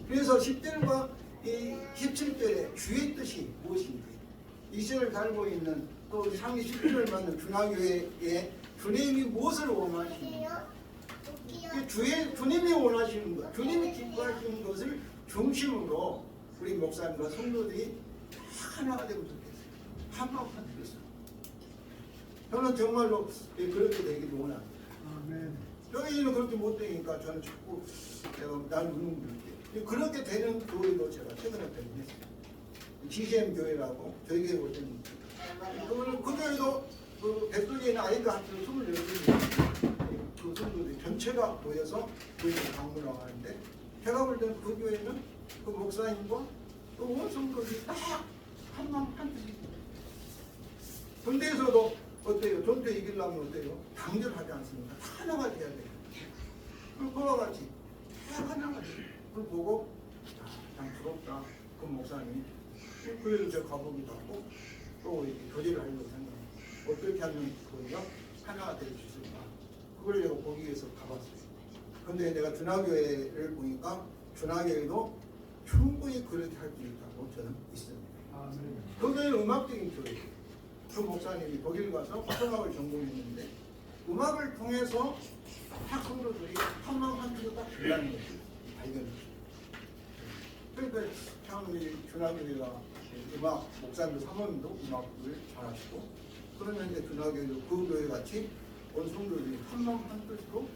그래서 10절과 이 17절에 주의 뜻이 무엇인지, 이 시를 살고 있는 또 우리 상위 10절을 만든 준하교회에 주님이 무엇을 원하시는지, 주님이 원하시는 것, 주님이 기뻐하시는 것을 중심으로 우리 목사님과 성도들이 하나가 되고 좋겠어요. 한마음 되겠어요. 저는 정말로 그렇게 되기를 원합니다. 저희는 그렇게 못 되니까 저는 자꾸 날 누는 거예요. 그렇게 되는 교회도 제가 최근에 발견했어요. GCM 교회라고 저희 교회 올 때는 그 교회도 그 백두리에 있는 아이가 한 24명이 그 성도들이 전체가 모여서 교회를 방문하고 하는데, 제가 볼 때는 그 교회는 그 목사님과 또 온 성도들이 딱 한마음 한뜻이. 군대에서도 어때요? 전투에 이기려면 어때요? 당전하지 않습니까? 다 하나가 돼야 돼요. 그와 같이 다 하나가 돼요. 그걸 보고 참 부럽다. 그 목사님이 그래도 제가 가보기도 하고 또 교제를 하려고 생각해요. 어떻게 하면 그거가 하나가 될 수 있을까? 그걸 내가 보기 위해서 가봤어요. 그런데 내가 준하교회를 보니까 준하교회도 충분히 그렇게 할 수 있다고 저는 있습니다. 그거는 음악적인 교회예요. 그 목사님이 거기를 가서 성악을 전공했는데 음악을 통해서 학생들이 한마음 한뜻으로 딱 들라는 것을 발견했어요. 그러니까 참 준하교회가 음악 목사님도 사모님도 음악을 잘하시고, 그러면 이제 준하교회도 그 교회 같이 온 성도들이 한마음 한뜻으로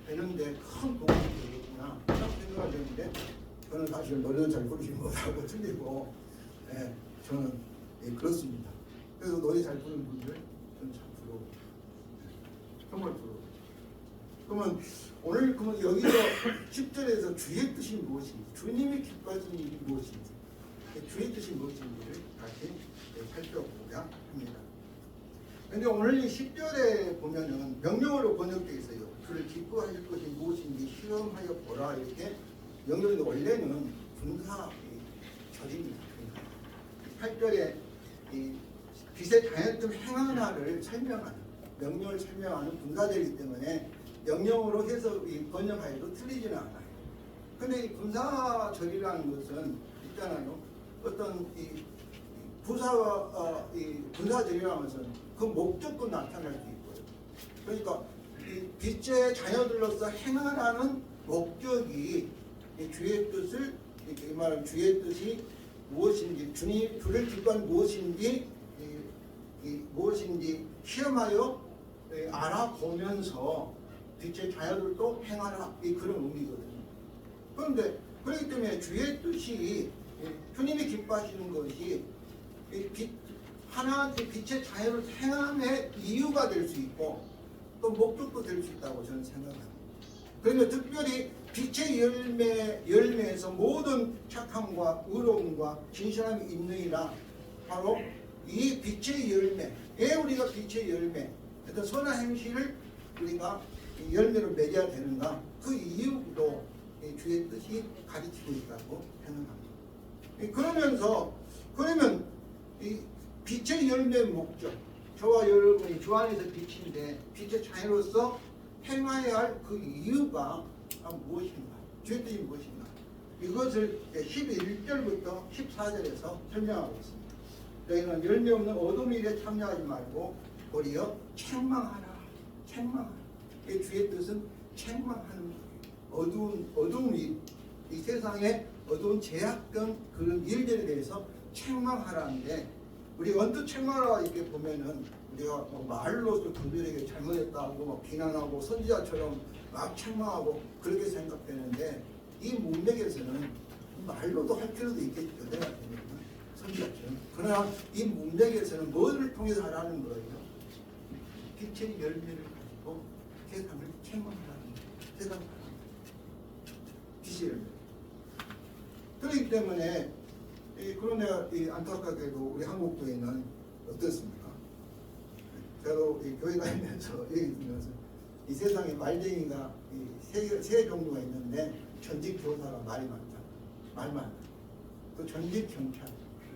되는데 큰 도움이 되겠구나 딱 생각을 했는데, 저는 사실 노래는 잘 부르지 못하고 틀리고, 저는 그렇습니다. 그래서 노래 잘 부르는 분들 저는 참 부러워요. 정말 부러워요. 그러면 오늘 여기서 10절에서 주의 뜻이 무엇인지, 주님이 기뻐하시는 일이 무엇인지, 주의 뜻이 무엇인지를 다시 살펴보고자 합니다. 그런데 오늘 이 10절에 보면은 명령어로 번역되어 있어요. 주를 기뻐하실 것이 무엇인지 시험하여 보라, 이렇게 명령인데 원래는 분사 절입니다. 8절에 이 빛의 자연점 행하나를 설명하는, 명령을 설명하는 분사절이기 때문에 명령으로 해서 번역하여도 틀리지는 않아요. 근데 이 분사절이라는 것은 있잖아요. 어떤 이 분사절이라는 것은 그 목적도 나타날 수 있고요. 그러니까 이 빛의 자녀들로서 행하라는 목적이 주의 뜻을, 이 말은 주의 뜻이 무엇인지, 주를 기뻐하는 무엇인지 시험하여 알아보면서 빛의 자녀들도 행하라, 그런 의미거든요. 그런데 그렇기 때문에 주의 뜻이, 주님이 기뻐하시는 것이 하나님의 빛의 자녀를 행함의 이유가 될 수 있고 또 목적도 될 수 있다고 저는 생각합니다. 그러면 특별히 빛의 열매에서 모든 착함과 의로움과 진실함이 있느니라, 바로 이 빛의 열매, 왜 우리가 빛의 열매, 어떤 선한 행실을 우리가 열매로 맺어야 되는가, 그 이유도 주의 뜻이 가르치고 있다고 생각합니다. 그러면 이 빛의 열매의 목적, 저와 여러분이 주 안에서 빛인데 빛의 자녀로서 행해야 할 그 이유가 무엇인가, 주의 뜻이 무엇인가, 이것을 11절부터 14절에서 설명하고 있습니다. 저희는 열매 없는 어둠 일에 참여하지 말고 도리어 책망하라. 주의 뜻은 책망하는 거예요. 어두운 이 세상에 어두운 제약된 그런 일들에 대해서 책망하라는데, 우리가 언뜻 책망하라 이렇게 보면은 우리가 뭐 말로서 그들에게 잘못했다고 막 비난하고 선지자처럼 막 책망하고 그렇게 생각되는데, 이 문맥에서는 말로도 할 필요도 있겠죠. 내가 되면 선지자처럼. 그러나 이 문맥에서는 뭐를 통해서 하라는 거예요? 빛의 열매를 가지고 세상을 책망하라는 거예요. 세상을 빛의 열매. 그렇기 때문에 그런데 안타깝게도 우리 한국교회는 어떻습니까? 저도 교회 다니면서 얘기 들으면서 이 세상에 말쟁이가 세 종류가 있는데, 전직 교사가 말이 많다. 말 많다. 또 전직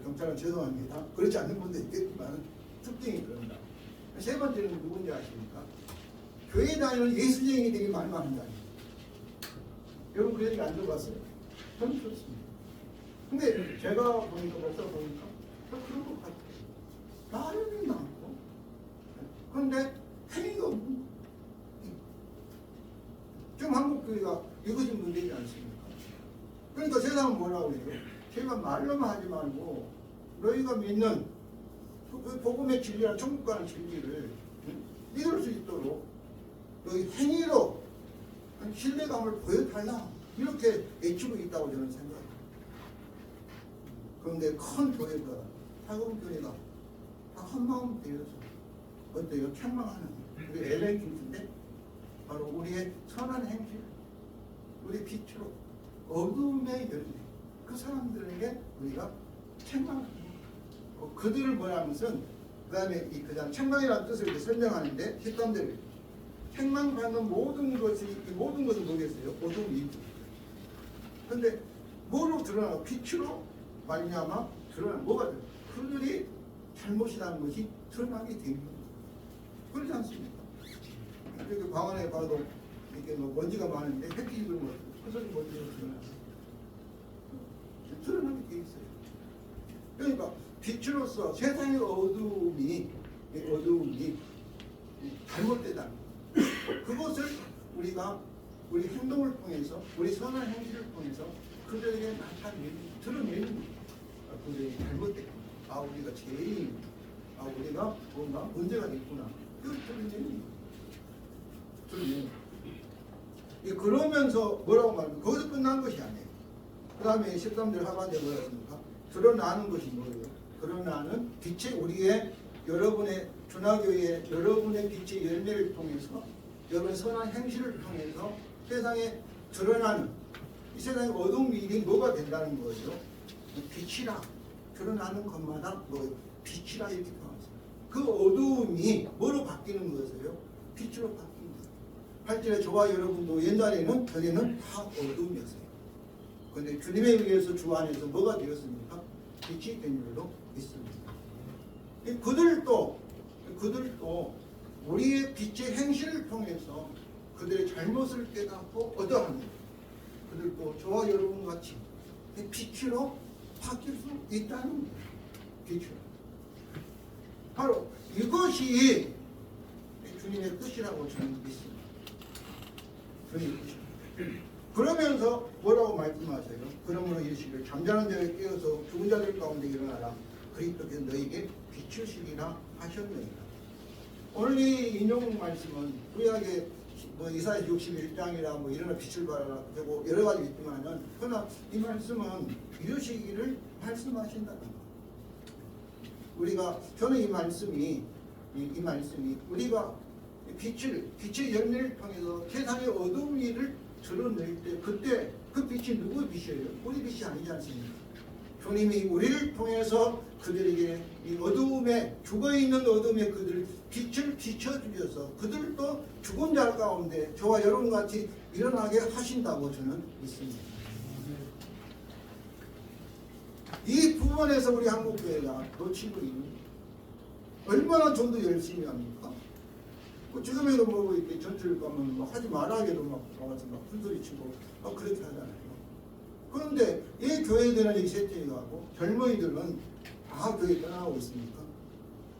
경찰은 죄송합니다. 그렇지 않는 분도 있겠지만 특징이 그런다. 세 번째는 누군지 아십니까? 교회 다니는 예수쟁이들이 말 많은다. 여러분 그 얘기 안 들어봤어요? 저는 그렇습니다. 근데 제가 보니까 목사 보니까 그런 것 같아요. 말은 많고 그런데 행위가 없는 거예요. 지금 한국교회가 이것이 문제지 않습니까? 그러니까 세상은 뭐라고 해요? 제가 말로만 하지 말고 너희가 믿는 그 복음의 진리와 천국 가는 진리를 믿을 수 있도록 너희 행위로 신뢰감을 보여달라 이렇게 외치고 있다고 저는 생각합니다. 그런데 큰 교회가 작은 교회가 다 한마음 되어서 어때요? 책망하는 우리 엘렌 킹스인데 바로 우리의 선한 행실, 우리 빛으로 어둠의 열매 그 사람들에게 우리가 책망하는 거예요. 그들을 뭐라면서 그 다음에 이 그냥 책망이라는 뜻을 이렇게 설명하는데 13절에 책망받는 모든 것이 이 모든 것을 뭐겠어요? 어둠이. 그런데 뭐로 드러나? 빛으로 말미암아 드러나 뭐가 돼요? 그들이 잘못이라는 것이 드러나게 되는 거예요. 그렇지 않습니까? 이렇게 광안에 봐도 이렇게 뭐 먼지가 많은데 햇빛이 들면 헛소리 먼지가 드러나게 돼 있어요. 그러니까 빛으로서 세상의 어두움이 잘못되다. 그것을 우리가 우리 행동을 통해서 우리 선한 행실을 통해서 그들에게 나타내는 드러내는 그들이 잘못됐구나. 아 우리가 죄인, 아 우리가 뭔가 문제가 있구나. 그걸 드러내는 거예요. 그러면서 뭐라고 말하면 거기서 끝난 것이 아니에요. 그 다음에 13절 하반절에 뭐였습니까? 드러나는 것이 뭐예요? 드러나는 빛의 우리의 여러분의 준하교회의 여러분의 빛의 열매를 통해서 여러분의 선한 행실을 통해서 세상에 드러나는 이 세상의 어두운 일이 뭐가 된다는 거예요? 빛이라 드러나는 것마다 뭐예요? 빛이라 이렇게 표현했어요. 그 어두움이 뭐로 바뀌는 거였어요? 빛으로 바뀌는 거예요. 8절에 저와 여러분도 옛날에는 전에는 다 어두움이었어요. 그런데 주님에 의해서 주 안에서 뭐가 되었습니까? 빛이 된 줄로 있습니다. 그들도 우리의 빛의 행실을 통해서 그들의 잘못을 깨닫고 어떠합니까? 그들도 저와 여러분 같이 빛으로 바뀔 수 있다는 거예요. 빛으로. 바로 이것이 주님의 뜻이라고 저는 믿습니다. 주님의 뜻입니다. 그러면서 뭐라고 말씀하세요? 그러므로 이르시기를 잠자는 자를 깨어서 죽은 자들 가운데 일어나라. 그리스도께서 너희에게 비추시리라 하셨느니라. 오늘 이 인용 말씀은 구약의 뭐 이사야 61장이라 뭐 일어나 빛을 발하라 되고 여러 가지 있지만은 그러나 이 말씀은 이루시기를 말씀하신다는 거. 우리가 저는 이 말씀이 우리가 빛의 열매를 통해서 세상의 어두운 일을 드러낼 때 그때 그 빛이 누구의 빛이에요? 우리 빛이 아니지 않습니까? 주님이 우리를 통해서 그들에게 이 어두움에 죽어있는 어둠에 그들 빛을 비춰주셔서 그들도 죽은 자 가운데 저와 여러분같이 일어나게 하신다고 저는 믿습니다. 이 부분에서 우리 한국교회가 놓치고 있는 얼마나 좀 더 열심히 합니까? 지금에도 뭐 이렇게 전철 가면 뭐 하지 말아야게도 막 나와서 막 큰소리 치고 막 그렇게 하잖아요. 그런데 이 교회들은 이 세팅이하고 젊은이들은 다 교회 떠나고 있습니까?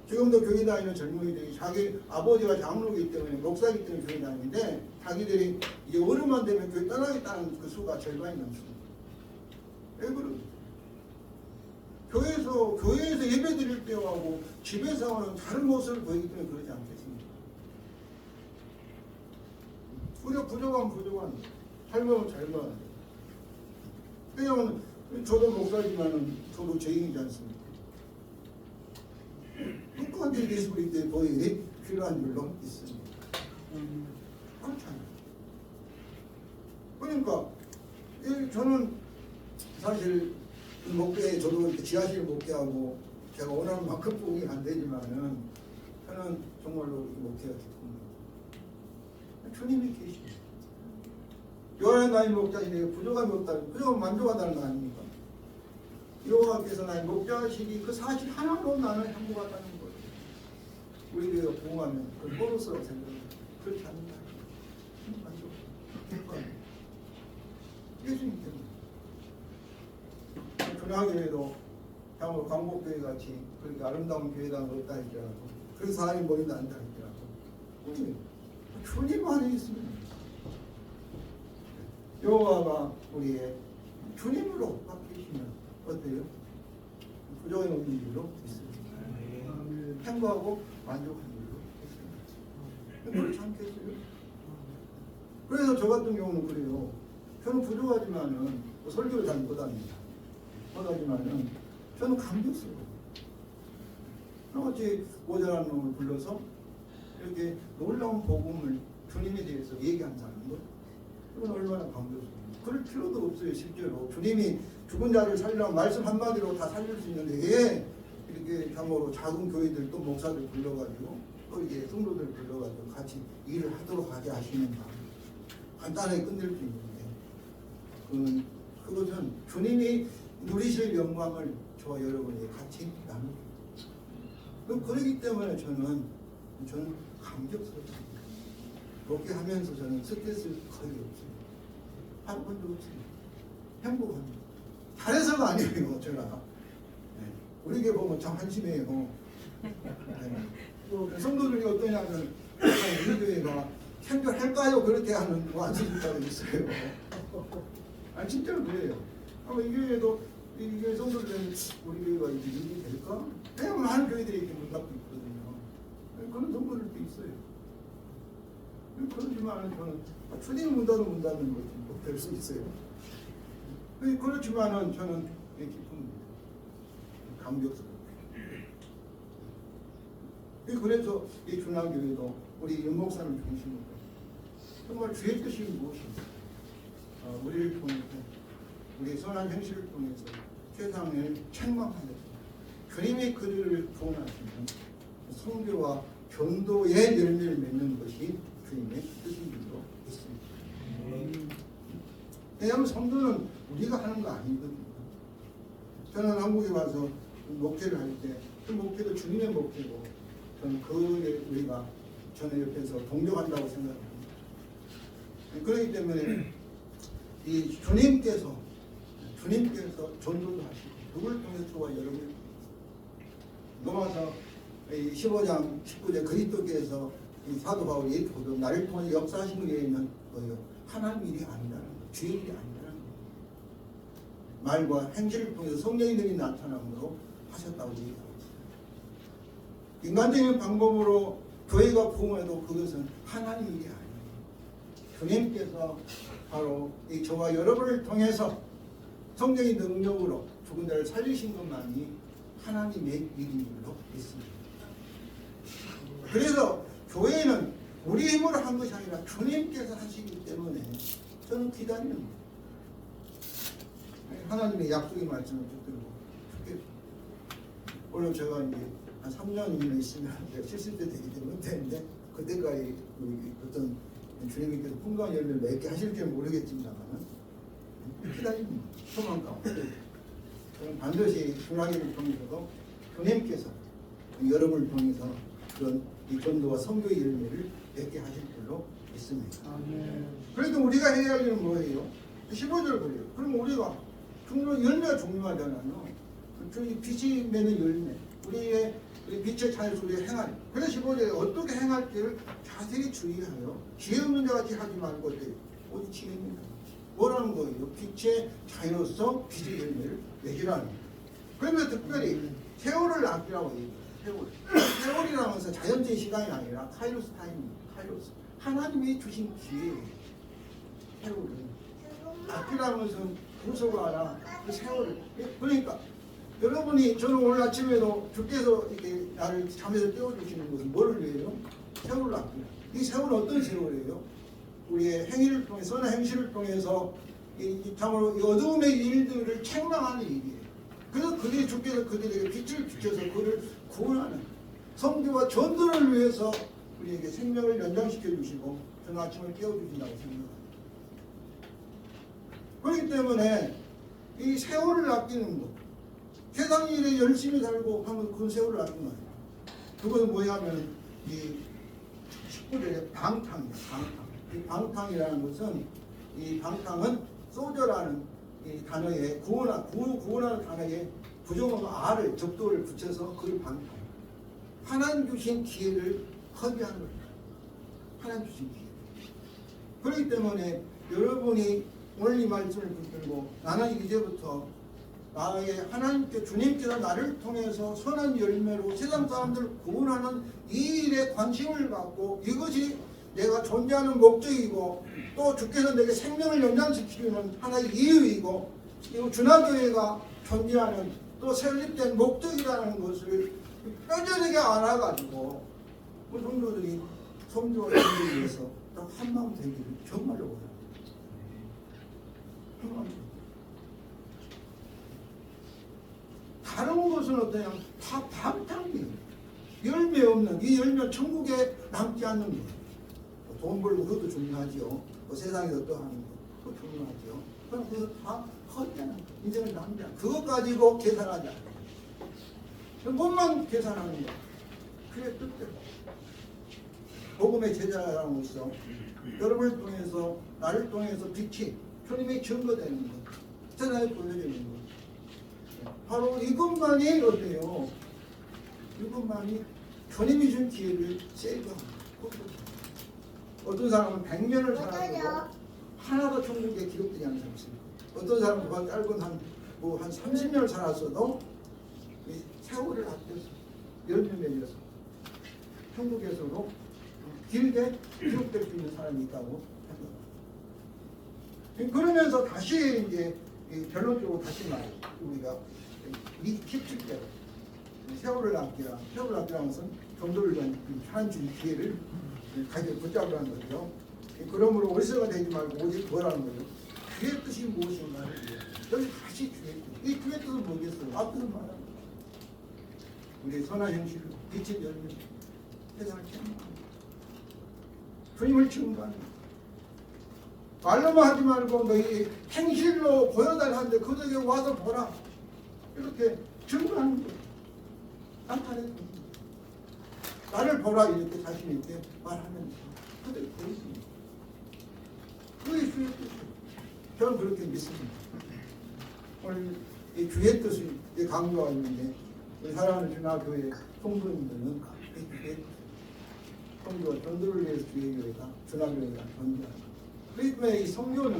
지금도 교회 다니는 젊은이들이 자기 아버지가 장로이기 때문에 목사이기 때문에 교회 다니는데 자기들이 이제 어른만 되면 교회 떠나겠다는 그 수가 절반이 넘습니다. 왜 그러죠? 교회에서 예배 드릴 때하고 집에서는 다른 모습을 보이기 때문에 그러지 않겠습니까? 우리가 부족한 삶은 잘만. 왜냐하면 저도 목사지만은 저도 죄인이지 않습니까? 끝까지 예수님 때 보혈이 필요한 줄로 있습니다. 그렇잖아요. 그러니까 저는 사실 목회에 저도 지하실 목회하고 제가 원하는 만큼 부응이 안 되지만은 저는 정말로 목회가 기쁩니다. 주님이 계십니다. 요한의 나의 목자시니 부족함이 없다는 부족함 만족한다는 거 아닙니까? 여호와께서 나의 목자시니 그 사실 하나로 나는 행복하다는 거예요. 우리 교회가 부응하면 그 보너스라고 생각합니다. 그렇지 않는다. 만족. 예수님 때문에. 준하교회도 향후 광복교회 같이 그렇게 아름다운 교회가 없다 할지라도 그래서 사람이 모인다 한다 할지라도 우리 주님 안에 있습니다. 여호와가 우리의 주님으로 바뀌시면 어때요? 부족한 없는 일로 있습니다. 행복하고 만족한 일로 있습니다. 그렇지 않겠어요? 그래서 저 같은 경우는 그래요. 저는 부족하지만은 설교를 잘 못합니다. 못하지만은 저는 감격스러워요. 어찌 모자란 놈을 불러서 이렇게 놀라운 복음을 주님에 대해서 얘기한 사람도 이건 얼마나 감격스러워요. 그럴 필요도 없어요. 실제로 주님이 죽은 자를 살리라고 말씀 한마디로 다 살릴 수 있는데 왜 이렇게 참으로 작은 교회들 또 목사들 불러가지고 또 이게 성도들 불러가지고 같이 일을 하도록 하게 하시는가. 간단하게 끝낼 수 있는데 그것은 주님이 누리실 영광을 저와 여러분이 같이 나누고 그러기 때문에 저는 감격스럽습니다. 그렇게 하면서 저는 스트레스 거의 없어요. 한 번도 없습니다. 행복합니다. 잘해서가 아니에요. 제가 네. 우리에게 보면 참 한심해요. 네. 또 성도들이 어떠냐면 우리 교회가 행결할까요? 그렇게 하는 완수집사가 있어요. 아니 진짜로 그래요. 아마 이 교회도 이 교회 성도들은 우리 교회가 이제 일이 될까? 그냥 많은 교회들이 이렇게 문 닫고 있거든요. 그런 성도들도 있어요. 그렇지만 저는 주님 문 닫는 것이 될 수 있어요. 그렇지만은 저는 기쁩니다. 감격스러워요. 그래서 이 준하교회도 우리 윤목사를 중심으로 정말 주의 뜻이 무엇인가 우리를 통해서 우리의 선한 행실을 통해서 세상을 책망하여서 주님의 그들을 구원하시는 성교와 견도의 열매를 맺는 것이 주님의 뜻인 줄로 있습니다. 왜냐하면 성도는 우리가 하는 거 아니거든요. 저는 한국에 와서 목회를 할 때 그 목회도 주님의 목회고 저는 우리가 저는 옆에서 동력한다고 생각합니다. 그렇기 때문에 이 주님께서 전도도 하시고 누구를 통해서 저와 여러분을 넘어서 15장 19절 그리스도께서 사도 바울이 보도 나를 통해 역사하신 게는 뭐예요? 하나님 일이 아니라는 거, 주의 일이 아니라는 거. 말과 행실을 통해서 성령의 능이 나타남으로 하셨다고 얘기하고 있어요. 인간적인 방법으로 교회가 부흥해도 그것은 하나님 일이 아니에요. 주님께서 바로 이 저와 여러분을 통해서 성령의 능력으로 죽은 자를 살리신 것만이 하나님의 일인 줄로 믿습니다. 그래서 교회는 우리 힘으로 한 것이 아니라 주님께서 하시기 때문에 저는 기다리는 거예요. 하나님의 약속의 말씀을 붙들고 죽겠습니다. 물론 제가 이제 한 3년 있으면 70대 되기 때문에 그때까지 어떤 주님께서 풍성한 열매를 맺게 하실지 모르겠지만은 기다립니다. 소망 가운데 저는 반드시 준하기를 통해서도 주님께서 여러분을 통해서 그런 이 전도와 선교의 열매를 맺게 하실 줄로 믿습니다. 그래도 우리가 해야 할 일은 뭐예요? 15절 그래요. 그럼 우리가 열매가 중요하잖아요. 빛이 맺는 열매, 우리의 빛의 차에서 우리가 행할. 그래서 15절에 어떻게 행할지를 자세히 주의하여 지혜 없는 자 같이 하지 말고 어디 지혜입니다. 뭐라는 거예요? 빛의 자유로서 빛의 열매를 맺으라는 거예요. 그러면 특별히 세월을 아끼라고 얘기해요. 세월이라는 것은 자연적인 시간이 아니라 카이로스 타임입니다. 카이로스. 하나님이 주신 기회예요. 세월을. 아끼라는 것은 부서가라. 그 세월을. 그러니까 여러분이 저는 오늘 아침에도 주께서 이렇게 나를 잠에서 깨워주시는 것은 뭐를 위해요? 세월을 아끼라. 이 세월은 어떤 세월이에요? 우리의 행위를 통해 선한 행실을 통해서 참으로 이 어두움의 일들을 책망하는 일이에요. 그래서 주께서 그들에게 빛을 비춰서 그를 구원하는 성교와 전도를 위해서 우리에게 생명을 연장시켜 주시고 저는 아침을 깨워주신다고 생각합니다. 그렇기 때문에 이 세월을 아끼는 것, 세상 일에 열심히 살고 하면 그 세월을 아끼는 거예요. 그것은 뭐냐면 이 19절에 방탕이에요. 방탕. 이 방탕이라는 것은 이 방탕은 소저라는 이 단어에 구원하는 단어에 부정어가 아를 접두를 붙여서 그를 방해하는 하나님 주신 기회를 허비하는 겁니다. 하나님 주신 기회. 그렇기 때문에 여러분이 오늘 이 말씀을 붙들고 나는 이제부터 나의 하나님께 주님께서 나를 통해서 선한 열매로 세상 사람들을 구원하는 이 일에 관심을 갖고 이것이 내가 존재하는 목적이고 또 주께서 내게 생명을 연장시키는 하나의 이유이고 그리고 준하교회가 존재하는 또 설립된 목적이라는 것을 뼈저리게 알아가지고 우리 성도들이 성도와 성도를 위해서 한 마음 되기를 정말로 원합니다. 다른 것은 어떠냐? 다 방탕이에요. 열매 없는 이 열매 천국에 남지 않는 것. 돈 벌고 그것도 중요하지요. 뭐 세상에서 또 하는 거 그것도 중요하지요. 그럼 그거 다 헛되는 인생을 남지 않아. 그것 가지고 계산하지 않아요. 몸만 계산하는 거. 그게 뜻대로. 복음의 제자로서 여러분을 통해서 나를 통해서 빛이 주님의 증거되는 것. 세상에 보여지는 것. 바로 이것만이 어때요? 이것만이 주님이 준 기회를 세이브합니다. 어떤 사람은 100년을 살아도 하나도 천국에 기록되지 않는 사람이 있습니다. 어떤 사람은 짧은 한 30년을 살았어도 세월을 아껴서 열매 맺어서 천국에서도 길게 기록될 수 있는 사람이 있다고 합니다. 그러면서 다시 이제 결론적으로 다시 말해요. 우리가 이 17절 세월을 아끼라. 세월을 아끼라는 것은 정도를 위한 하나님 주신 기회를 가지고 붙잡으라는 거죠. 그러므로 어리석어 되지 말고 오직 구하라는 거죠. 주의 뜻이 무엇인가를 여기 다시 주의 뜻. 이 주의 뜻은 뭐겠어요? 앞에서 말하는 거죠. 우리의 선한 형식을 빛의 열매 세상을 체험합니다. 주님을 증거하는 거죠. 말로만 하지 말고 너희 행실로 보여달라 하는데 그들에게 와서 보라. 이렇게 증거하는 거예요. 나타내는 거예요. 나를 보라 이렇게 자신 있게 말하면서 그들이 보였습니다. 그게 주의 뜻이에요. 저는 그렇게 믿습니다. 오늘 이 주의 뜻을 강조하고 있는데 우리 사랑하는 준하교회 성도님들은 이 주의 뜻. 성도와 전도를 위해서 주의 교회가 준하교회가 존재합니다. 그렇기 때문에 이 성교는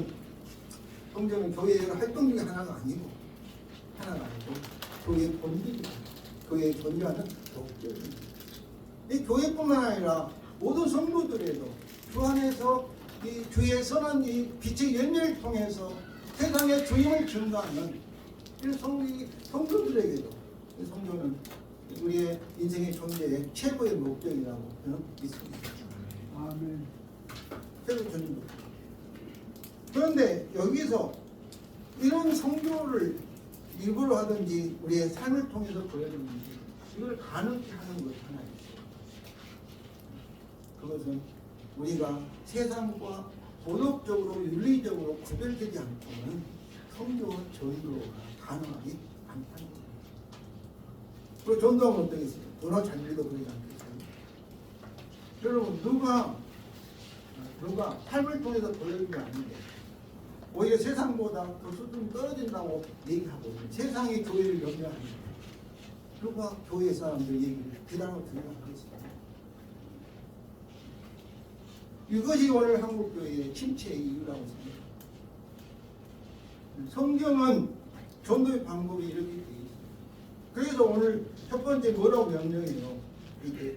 교회의 활동 중에 하나가 아니고 교회의 본질입니다. 교회에 존재하는 목적입니다. 이 교회뿐만 아니라 모든 성도들에도 주 안에서 이 주의 선한 이 빛의 열매를 통해서 세상에 주님을 증거하는 이 성도들에게도 이 성도는 우리의 인생의 존재의 최고의 목적이라고 저는 믿습니다. 아멘. 최고 주님. 그런데 여기서 이런 성교를 일부러 하든지 우리의 삶을 통해서 보여주는지 이걸 가능케 하는 것 하나 있어요. 그것은 우리가 세상과 도덕적으로 윤리적으로 구별되지 않고는 성교와 전도가 가능하지 않다는 거예요. 그리고 전도하면 어떻겠어요? 도나 잔일도 그러지 않겠어요? 여러분 누가 삶을 통해서 보여주지 않는데 오히려 세상보다 더 수준이 떨어진다고 얘기하고 세상이 교회를 염려하는데 누가 교회 사람들 얘기를 비난하고 들어가겠습니다. 이것이 오늘 한국교회의 침체의 이유라고 생각합니다. 성경은 전도의 방법이 이렇게 되어 있습니다. 그래서 오늘 첫 번째 뭐라고 명령해요? 이게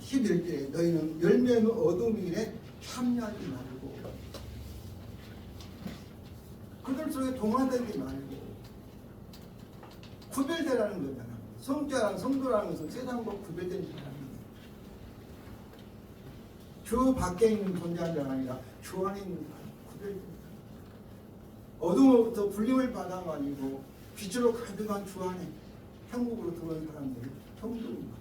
11절에 너희는 열매는 어둠 일에 참여하지 말고 그들 속에 동화되지 말고 구별되라는 거잖아. 성도라는 것은 세상과 구별된 사람입니다. 주 밖에 있는 존재한 자가 아니라 주 안에 있는 사람, 구별된 사람. 어둠으로부터 불림을 받아가지고 빛으로 가득한 주 안에 천국으로 들어온 사람들이 성도입니다.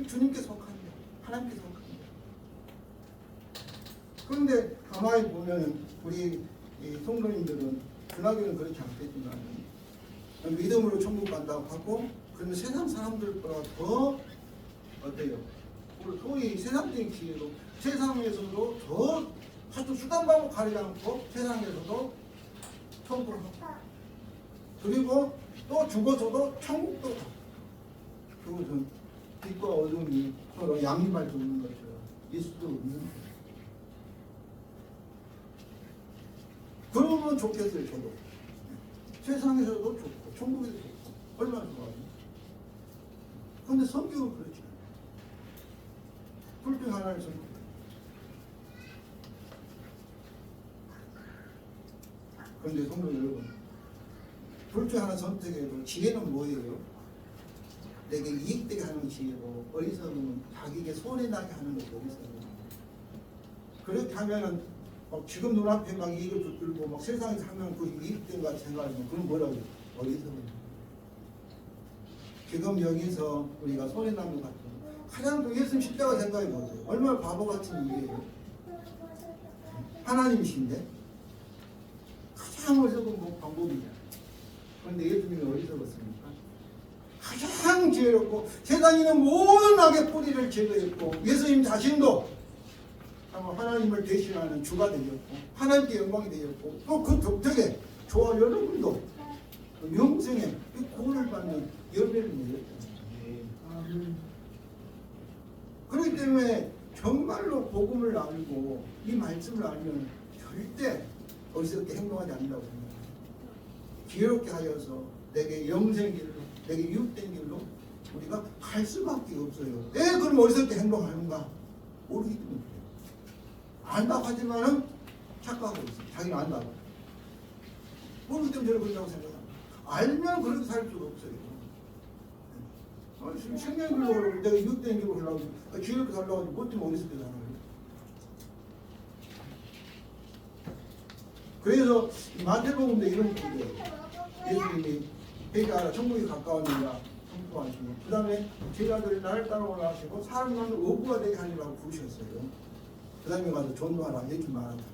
주님께 속합니다. 하나님께 속합니다. 그런데 가만히 보면 우리 성도님들은 준하교는 그렇지 않겠지만 믿음으로 천국 간다고 하고 그러면 세상 사람들보다 더 어때요? 소위 세상적인 기회로 세상에서도 더 하여튼 수단 방법 가리지 않고 세상에서도 천국을 하고 그리고 또 죽어서도 천국도 가고 그것은 빛과 어둠이 서로 양립할 수 없는 것처럼 예수도 없는 거예요. 그러면 좋겠어요. 저도 세상에서도 좋고 천국에도 좋고 얼마나 좋아요. 그런데 성경은 그렇지 않아요. 둘 중 하나를 선택해요. 그런데 성도 여러분, 둘 중 하나 선택해도 지혜는 뭐예요? 내게 이익되게 하는 지혜고 어리석음은 자기에게 손해나게 하는 것도 어리석음. 그렇게 하면은 지금 눈앞에 막 이익을 붙들고 막 세상에서 하면 그 이익된 것 같이 생각하면 그건 뭐라고 해요? 어리석음. 지금 여기서 우리가 손해난 것 같은 가장 예수님 십자가 생각해 보세요. 얼마나 바보 같은 일이에요. 하나님이신데 가장 어리석은 방법이냐. 그런데 예수님이 어리석었습니까? 가장 지혜롭고 세상에 있는 모든 악의 뿌리를 제거했고 예수님 자신도 하나님을 대신하는 주가 되었고 하나님께 영광이 되었고 또 그 덕택에 저와 여러분도 영생에 구원을 받는 열매를 맺었잖아요. 그렇기 때문에 정말로 복음을 알고 이 말씀을 알면 절대 어리석게 행동하지 않는다고 생각합니다. 지혜롭게 하여서 내게 영생 길로 내게 유익된 길로 우리가 갈 수밖에 없어요. 왜 그럼 어리석게 행동하는가? 모르기 때문에 안다고 하지만은 착각하고 있어요. 자기는 안다고. 모르기 때문에 저를 그런다고 생각합니다. 알면 그렇게 살 수가 없어요. 지금 생명의 길로 가려고 내가 유익된 길로 가려고 지혜롭게 살려고 하지 뭐 때문에 어리석게 사는 거예요. 그래서 마태복음도 이런 얘기예요. 예수님이 회개하라 천국이 가까웠느니라 선포하시고 그 다음에 제자들이 나를 따라오라 하시고 사람들은 어부가 되게 하리라고 부르셨어요. 그 다음에 가서 전도하라 이렇게 말한다.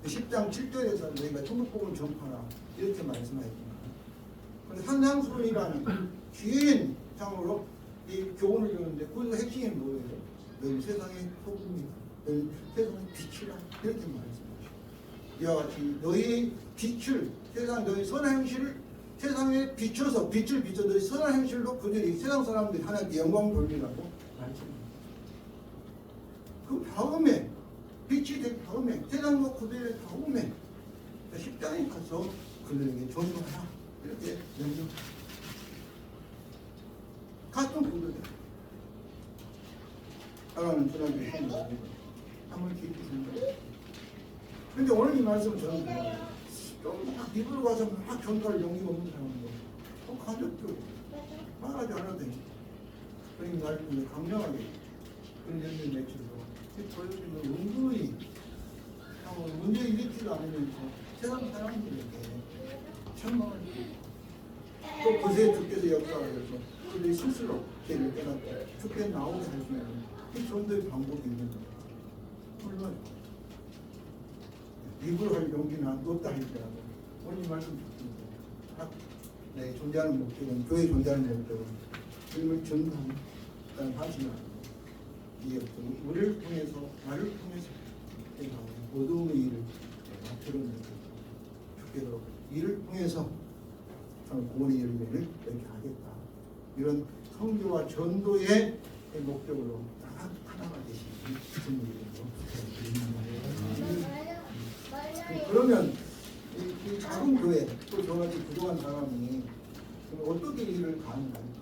10장 7절에서 너희가 천국복음을 전파하라 이렇게 말씀하셨습니다. 그런데 산상수훈이라는 긴 장으로 이 교훈을 주는데 그 핵심이 뭐예요? 너희 세상의 소금이다. 너희 세상의 빛이라 이렇게 말씀하셨어요. 이와 같이 너희 빛을 세상 너희 선한 행실을 세상에 비춰서 빛을 비춰 너희 선한 행실로 그들이 세상 사람들이 하나님께 영광 돌리라고 말씀합니다. 그 다음에 빛이 된 다음에 세상과 그들의 다음에 십자가에 가서 그들에게 전도하라 이렇게 명령합니다. 같은 분들이에요. 하나는 지난주에 한번 깊이 생각해요. 근데 오늘 이 말씀은 저는 좀막 입으로 가서 막 전도할 용기가 없는 사람도 가볍죠. 말하지 않아도 돼요. 그러니 말씀을 강력하게 그런 연륜 맺혀서 보여주면 은근히 문제 일으키지 않으면서 세상 사람들에게 천망을 또 그새 주께서 역사하셔서 그들이 스스로 죄를 깨닫고 주께 나오게 하시면 이 전도의 방법이 있는 거예요. 물론 입으로 할 용기는 없다 할지라도 오늘 말씀 듣습니다. 내 존재하는 목적은 교회 존재하는 목적은 주님을 전도하는 하시면 이 우리를 통해서 나를 통해서 어두움의 일을 드러내고 주께로 이를 통해서 구원의 열매를 이렇게 하겠다. 이런 선교와 전도의 목적으로 하나가 되시기 주님으로 그러면 이 작은 교회 또 저같이 부족한 사람이 어떻게 일을 가능할까?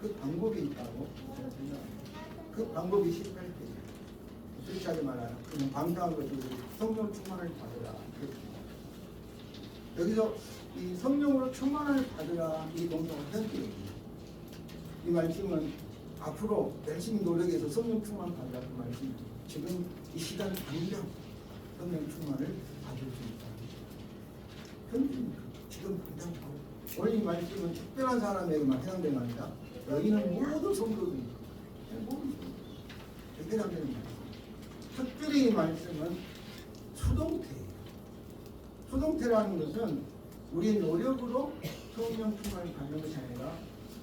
그 방법이 있다고 생각합니다. 그 방법이 실패할 때 그렇게 하지 말아라. 그냥 방탕한 것으로 성령 충만을 받으라. 여기서 이 성령으로 충만을 받으라 이 동사가 현재 이 말씀은 앞으로 열심히 노력해서 성령 충만 받으라 그 말씀. 지금 이 시간 당장 성령 충만을 받을 수 있다. 현재입니다. 지금 당장 바로. 오늘 이 말씀은 특별한 사람에게만 해당되는 게 아니라 여기는 모든 성도들이 모든 성도들이 해당되는 말씀. 특별히 이 말씀은 수동태예요. 수동태라는 것은 우리의 노력으로 성령 충만을 받는 것이 아니라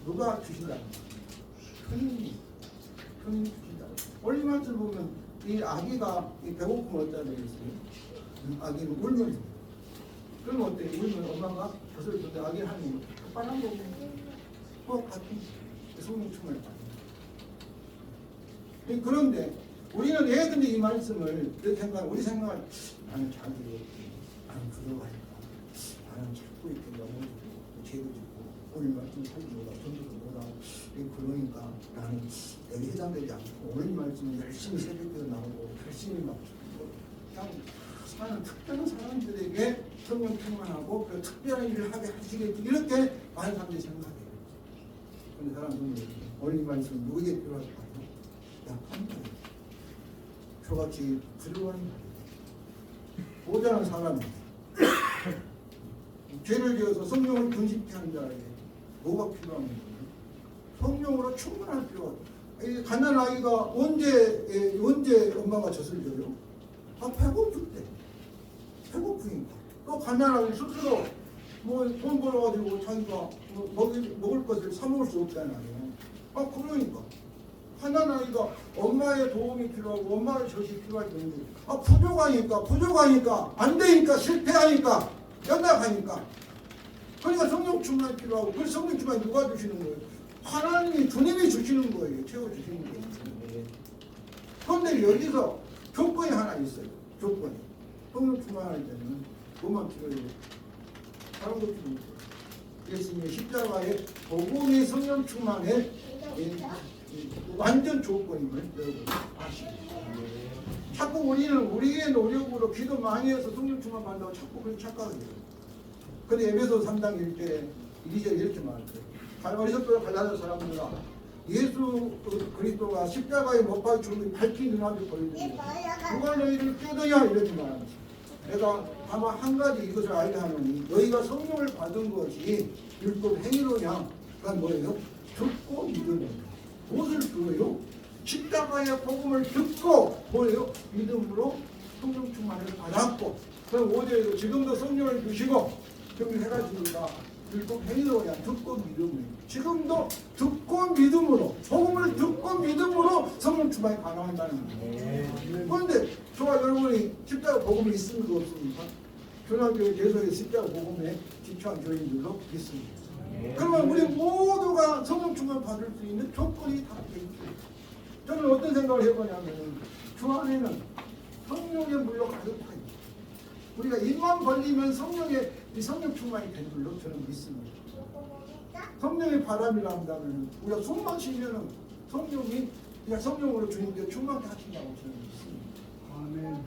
누가 주신다는 거예요. 성령이 주신다. 오늘 이 말씀 보면 이 아기가 배고프면 어쩌야 되겠어요? 아기는 울면 돼요. 그럼 어때요? 울면 엄마가 젖을 줬는데 아기 하는 거 빨간 거고 같은 성령 충만을 받는. 그런데 우리는 왜 근데 이 말씀을 이렇게 생각하면 우리 생각을 나는 잘 들었지, 나는 부족하니까, 나는 자꾸 이렇게 너무 죄도 짓고 오늘 말씀 살기보다 전도도 못하고 그러니까 나는 내게 해당되지 않고 오늘 말씀은 열심히 새벽기도 나오고 열심히 막 그냥 사는 특별한 사람들에게 성령 충만하고 그 특별한 일을 하게 하시겠지 이렇게 많은 사람들이 생각해요. 그런데 사람들은 오늘 말씀 누구에게 필요할까요? 약한 자예요. 저같이 부족한 모자란 사람이 죄를 지어서 성령을 분식케 하는 자에게 뭐가 필요한 거예요? 성령으로 충분할 필요가 있어요. 가난한 아이가 언제 엄마가 젖을 줘요? 배고플 때. 배고프니까. 또 가난한 아이 스스로 돈 벌어가지고 자기가 먹을 것을 사 먹을 수 없잖아요. 그러니까. 가난한 아이가 엄마의 도움이 필요하고 엄마의 젖이 필요할 텐데 부족하니까 안 되니까 실패하니까 연락하니까 그러니까 성령 충만이 필요하고 그 성령 충만이 누가 주시는 거예요? 하나님이 주님이 주시는 거예요. 채워주시는 거예요. 그런데 여기서 조건이 하나 있어요. 조건이 성령 충만할 때는 뭐만 필요해요? 다른 것 필요 없어요. 예수님의 십자가의 복음의 성령 충만의 완전 조건임을 여러분 아시죠? 자꾸 우리는 우리의 노력으로 기도 많이 해서 성령 충만 받는다고 자꾸 그렇게 착각해요. 근데 에베소 3장 1절에 2절에 이렇게 말해요. 어리석도록 갈라진 사람들아 예수 그리스도가 십자가에 못 박혀 죽음이 밝힌 눈앞에 보이더니 누가 너희를 깨더냐 이렇게 말합니다. 내가 다만 한 가지 이것을 알게 하노니 너희가 성령을 받은 것이 율법 행위로냐? 그건 뭐예요? 듣고 믿으면 무엇을 들어요? 십자가의 복음을 듣고 뭐예요? 믿음으로 성령 충만을 받았고 그럼 5절에도 지금도 성령을 주시고 지금 해가지고가 율법 행위로냐? 듣고 믿음을 지금도 듣고 믿음으로 복음을 듣고 믿음으로 성령 충만이 가능하다는 거예요. 그런데 저와 여러분이 십자가 복음이 있습니까 없습니까? 초등학교 계속해 십자가 복음에 기초한 교인들로 있습니다. 그러면 우리 모두가 성령 충만 받을 수 있는 조건이 다 되어 있어요. 저는 어떤 생각을 해보냐면 주 안에는 성령의 물로 가득 차 있어요. 우리가 입만 벌리면 성령의 이 성령 충만이 되는 걸로 저는 믿습니다. 성령의 바람이라 한다면 우리가 숨만 쉬면은 성령이 그냥 성령으로 주님께 충만케 하신다고 저는 믿습니다. 아멘.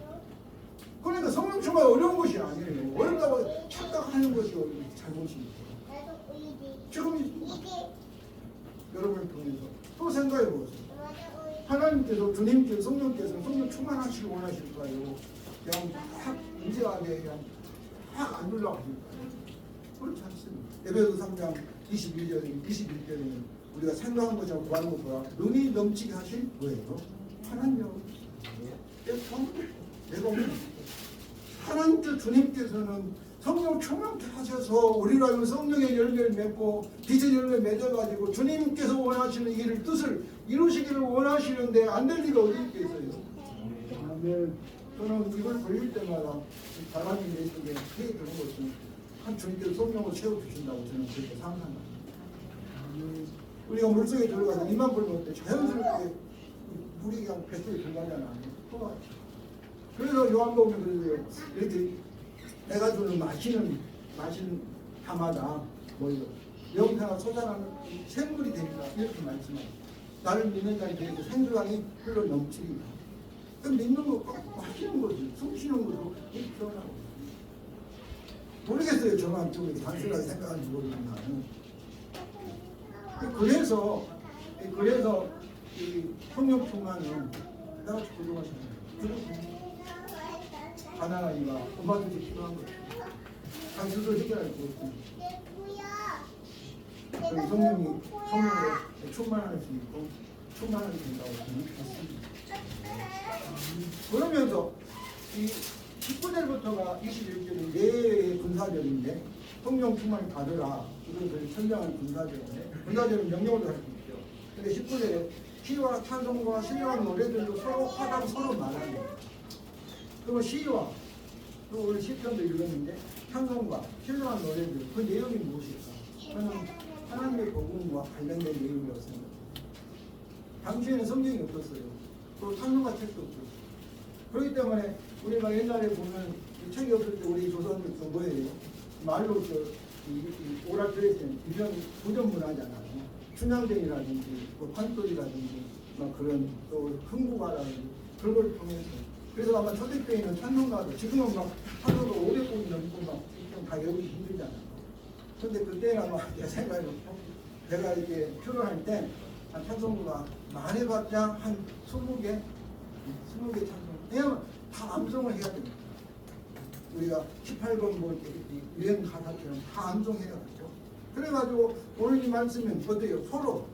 그러니까 성령 충만 어려운 것이 아니에요. 어렵다고 착각하는 것이 잘못입니다. 지금 여러분을 통해서 또 생각해 보세요. 하나님께서 주님께서 성령께서 성령 충만하시길 원하실까요? 그냥 확 인지하게 그냥 확 안 눌러 하실까요? 그렇지 않습니다. 에베소 3장 21절에는 우리가 생각한 것이나 구하는 것보다 능히 넘치게 하실 거예요. 하나님이라고. 내가 하나님께서 주님께서는 성령 충만케 하셔서 우리로 하여금 성령의 열매를 맺고 빛의 열매를 맺어가지고 주님께서 원하시는 일을 뜻을 이루시기를 원하시는데 안 될 리가 어디 있겠어요? 아멘. 저는 이걸 걸릴 때마다 바람이 내 속에 크게 드는 것은 한 주님께서 성령을 채워주신다고 저는 그렇게 상상합니다. 우리가 물속에 들어가서 이만 불면 어때? 자연스럽게 물이 그냥 뱃속에 들어가잖아요. 그래서 요한복음에 그러세요. 이렇게 내가 주는 마시는 담마다 뭐예요? 영생과 솟아나는 샘물이 됩니다. 이렇게 말씀합니다. 나를 믿는 자에 대해서 생수강이 흘러 넘치리라. 그럼 믿는 거 마시는 거지. 숨 쉬는 것도 이렇게 표현하고. 모르겠어요. 저만 좀 이렇게 단순하게 생각하는지 모르겠지만. 그래서 이 성령 충만은 그다지 부족하시는 거예요. 가난한 아이가 엄마들이 필요한 거예요. 자기 스스로 해결할 수 없습니다. 성령으로 충만할 수 있고 충만하게 된다고 저는 믿습니다. 그러면서 이 19절부터가 21절은 내 군사절인데 성령 충만을 받으라. 이것을 천장한 군사절인데 군사절은 명령으로 할 수 있죠. 근데 19절에 시와 찬송과 신령한 노래들도 서로 화답 서로 말하는. 그리고 시와 또 우리 시편도 읽었는데 찬송과 신령한 노래들 그 내용이 무엇일까? 저는 하나님의 복음과 관련된 내용이었습니다. 당시에는 성경이 없었어요. 또 찬송가 책도 없었어요. 그렇기 때문에 우리가 옛날에 보면 책이 없을 때 우리 조선들 뭐예요? 말로 오락들에서는 이런 구전문화잖아요. 춘향전이라든지 뭐 판소리라든지 막 그런 또 흥부가라든지 그런 걸 통해서 그래서 아마 초대교회는 찬송가도 지금은 막 찬송가 500곡이 넘고 막 다 외우기 힘들잖아요. 근데 그때는 아마 내 생각에 내가 이렇게 표현할 때 찬송가가 말해봤자 한 20개 찬송. 왜냐면 다 암송을 해야 됩니다. 우리가 18번 뭐 유행 가사처럼 다 암송해야겠죠. 그래가지고 오늘 이 말씀은 어때요? 서로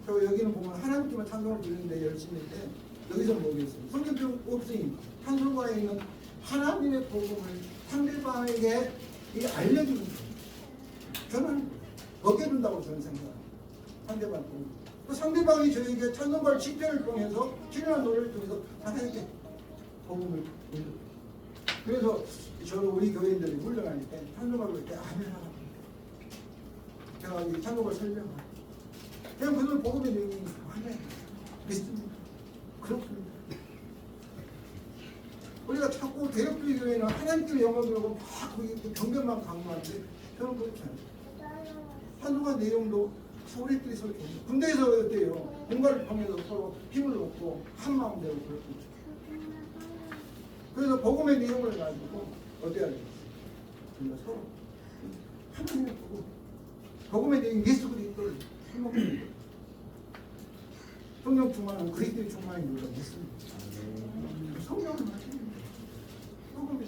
저 여기는 보면 하나님께만 찬송을 부르는데 열심히 때 여기서 뭐겠어요? 성경도 없으니 찬송가에 있는 하나님의 복음을 상대방에게 알려주는 거예요. 저는 먹여준다고 저는 생각합니다. 상대방 복음. 또 상대방이 저에게 찬송가를 집회를 통해서 신령한 노래를 통해서 하나님께 복음을 올려요. 그래서 저는 우리 교인들이 훈련할 때 찬송가를 볼 때 아멘 하라. 제가 이 찬송가를 설명하고 그냥 그들 복음의 내용이 아멘 믿습니다. 그렇습니다. 우리가 자꾸 대역주의 교회는 하나님께 영광을 하고 막 거기 경배만 강조하는데 저는 그렇지 않아요. 찬송가 내용도 우리끼리 서로 군대에서 어때요? 공간을 통해서 서로 힘을 얻고 한 마음 되고 그렇죠. 그래서 복음의 내용을 가지고 어디야 되겠어요? 우리가 서로 하나님의 복음의 내용 예수 그리스도를 설명하는 거예요. 성령 충만은 그리스도의 충만이 누가 있습니다. 성령을 마시는 복음의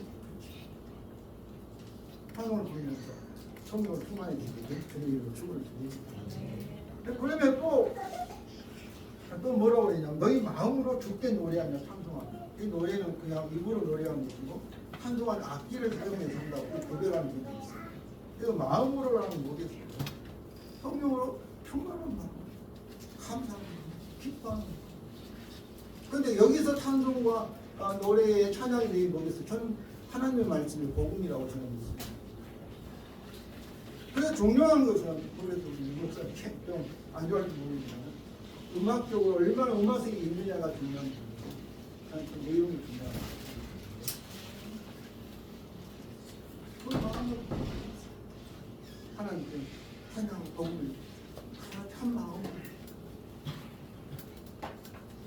환원을 보면서 성령을 충만해지게 주님으로 죽을 주입니다. 그러면 또 뭐라고 그러냐면 너희 마음으로 죽게 노래하며 찬송하라. 이 노래는 그냥 입으로 노래하는 것이고 찬송한 악기를 사용해서 한다고 구별하는 게 있어요. 그래서 마음으로라는 뭐겠어요? 성령으로 충만한 마음, 감사하는 마음, 기뻐하는 마음. 그런데 여기서 찬송과 노래의 찬양이 되게 뭐겠어요? 저는 하나님의 말씀이 복음이라고 저는 믿습니다. 그래서 중요한 것은 그래도 우리 목사님 좀안 좋아할지 모르지만 음악적으로 얼마나 음악색이 있느냐가 중요한 거예요. 그 내용이 중요하다. 그 마음을 하나님께 찬양 복음을 참 마음으로.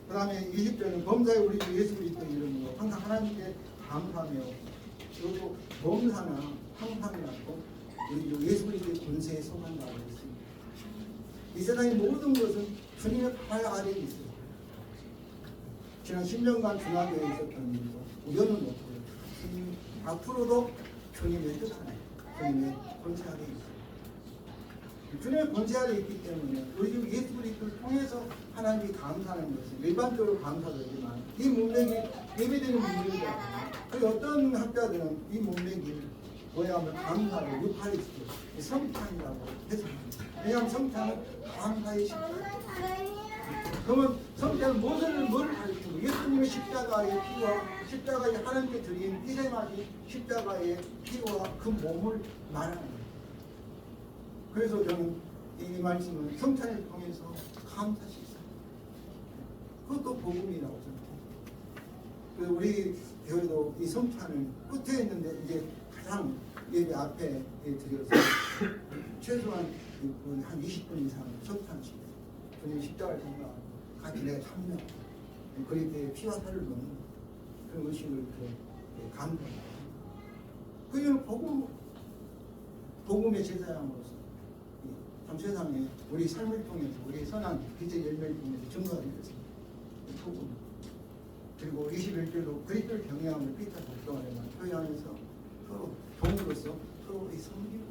그 다음에 20절은 범사에 우리 주 예수 그리스도 이름으로 항상 하나님께 감사하며 그리고 범사나 항상이라고 우리 주 예수 그리스도의 권세에 속한다고 했습니다. 이 세상의 모든 것은 주님의 팔 아래에 있어요. 지난 10년간 중앙교회에 있었던 일도 우연은 없고요. 앞으로도 주님의 뜻 안에 주님의 권세 아래에 있어요. 주님의 권세 아래에 있기 때문에 우리 주 예수 그리스도를 통해서 하나님이 감사하는 것은 일반적으로 감사되지만 이 문맥이 예배되는 문맥이잖아요. 어떤 학자들은 이 문맥이 뭐냐면 감사를 유카리스트, 성찬이라고 해석합니다. 왜냐하면 성찬은 감사의 십자가. 그러면 성찬은 뭘 가르치고 예수님의 십자가의 피와 십자가의 하나님께 드린 희생하신 십자가의 피와 그 몸을 말하는 거예요. 그래서 저는 이 말씀은 성찬을 통해서 감사시 있어요. 그것도 복음이라고 생각해요. 우리 교회도 이 성찬을 끝에 있는데 이제 가장 예배 앞에 드려서 최소한 한 20분 이상 성찬식 주님 십자가를 생각하고 같이 내가 참여 그리스도의 피와 살을 먹는 그런 의식을 이렇게 감사합니다. 그는 복음의 제사장으로서 참 세상에 우리 삶을 통해서 우리 선한 빛의 열매를 통해서 증거하는 것입니다. 복음. 그리고 21절도 그리스도를 경외함을 피타 작동하려면 교회안에서 서로 종으로서 서로 섬기고.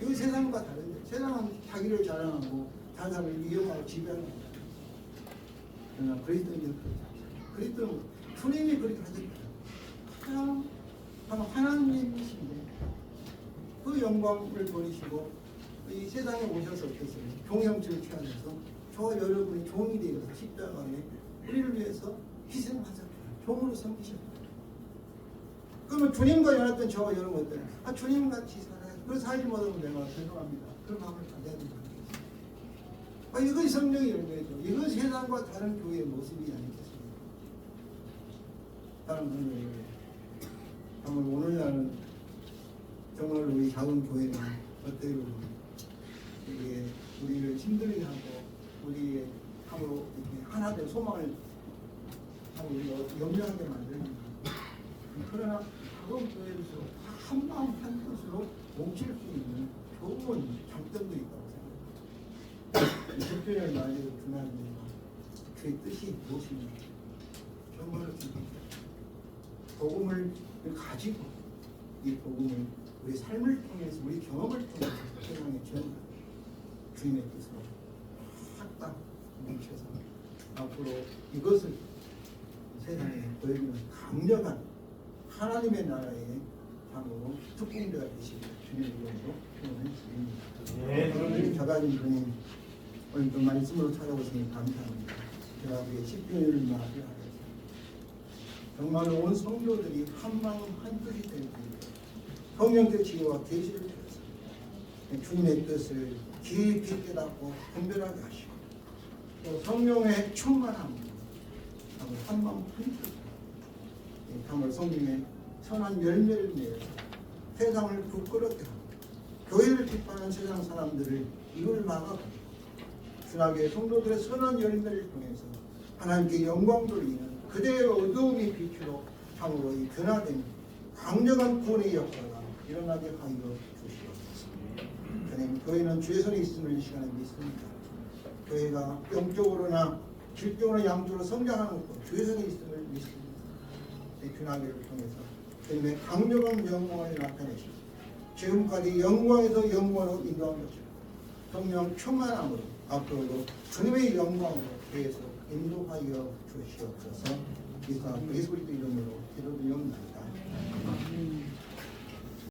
이건 세상과 다른데 세상은 자기를 자랑하고 다른 사람을 이용하고 지배하는 거예요. 그러나 그리스도는 그렇지 않아요. 그리스도는 주님이 그렇게 하셨어요. 하나님이신데 그 영광을 버리시고 이 세상에 오셔서 어땠어요? 종형체를 취하셔서 저와 여러분이 종이 되어서 십자가에 우리를 위해서 희생하셨어요. 종으로 섬기셨어요. 그러면 주님과 연합된 저와 여러분 어때요? 아, 주님같이 살아야 그 살지 못하면 내가 죄송합니다. 그런 마음을 가져야 된다. 아, 이것이 성령의 열매죠. 이것이 세상과 다른 교회의 모습이 아니겠습니까? 다른 분들이 정말 오늘날은 정말 우리 작은 교회는 어때요? 이게 우리를 힘들게 하고 우리의 함으로 이렇게 하나된 소망을 하고 우리가 염려하게 만드는. 그러나 작은 교회에서 한 마음 한 뜻으로 뭉칠 수 있는 좋은 장점도 있다고 생각합니다. 특별한 날에 주나님 그의 뜻이 무엇입니까? 정말로 복음을 가지고 이 복음을 우리 삶을 통해서 우리 경험을 통해서 세상에 전하는 주님의 뜻으로 확딱 뭉쳐서 앞으로 이것을 세상에 보여주는 강력한 하나님의 나라의 참으로 특공대가 되시기를 주님의 이름으로 소원을 드립니다. 저가진 주님 오늘 좀 말씀으로 찾아오시니 감사합니다. 제가 우리의 10주년을 맞이하겠습니다. 정말 온 성도들이 한 마음 한 뜻이 되는 성령의 지혜와 계시를 통해서 주님의 뜻을 깊이 깨닫고 분별하게 하시고 또 성령의 충만함으로 한 마음 한 뜻 참으로 성령의 선한 열매를 내서 세상을 부끄럽게 하고 교회를 비판하는 세상 사람들을 이걸 막아가고 주나교회 성도들의 선한 열매를 통해서 하나님께 영광 돌리는 그대의 어두움의 빛으로 참으로 이 변화된 강력한 구원의 역사가 일어나게 하여 주시옵소서. 주님, 교회는 주의 손에 있음을 이 시간에 믿습니다. 교회가 영적으로나 질적으로 양적으로 성장하는 것 주의 손에 있음을 믿습니다. 주나교회를 통해서 주님의 강력한 영광을 나타내시고 지금까지 영광에서 영광으로 인도한 것처럼 성령 충만함으로 앞으로도 주님의 영광으로 계속 인도하여 주시옵소서. 이사 예수 그리스도 이름으로 기도드리옵나이다.